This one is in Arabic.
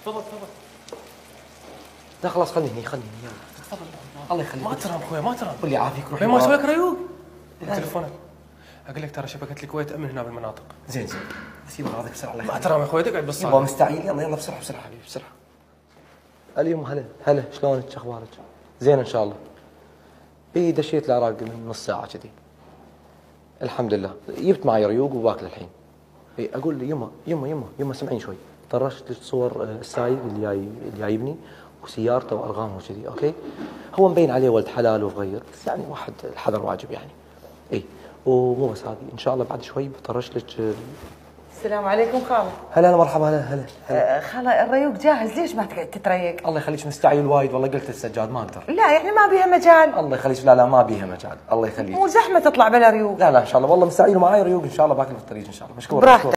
تفضل تفضل. لا خلاص خليني يلا تفضل. الله يخليك. ما ترى خويا ما ترى. قول لي عافيك روح. ما يسوي لك ريوق. تليفونك. اقول لك ترى شبكه الكويت امن هنا بالمناطق. زين بس يلا هذاك بسرعه الله ما يخليك. ترى يا خويا تقعد بالصالة. يلا مستعجل يلا بسرعه حبيبي بسرعه. اليوم هلا شلونك شو اخبارك؟ زين ان شاء الله. دشيت العراق من نص ساعه كذي. الحمد لله جبت معي ريوق وباكل الحين. اقول لي يما سمعيني شوي. طرشت لك صور السايق اللي جايبني وسيارته وارقامه وكذي اوكي. هو مبين عليه ولد حلال وصغير بس يعني واحد الحذر واجب يعني. ومو بس هذه ان شاء الله بعد شوي بطرش لك. السلام عليكم خالة. هلا مرحبا هلا. خالة الريوق جاهز، ليش ما تقعد تتريق؟ الله يخليك مستعجل وايد والله قلت السجاد ما اقدر. لا يعني ما بيها مجال. الله يخليك لا ما بيها مجال الله يخليك. مو زحمة تطلع بلا ريوق. لا ان شاء الله والله مستعجل ومعاي ريوق ان شاء الله باكل في الطريق ان شاء الله. مشكور. براحتك.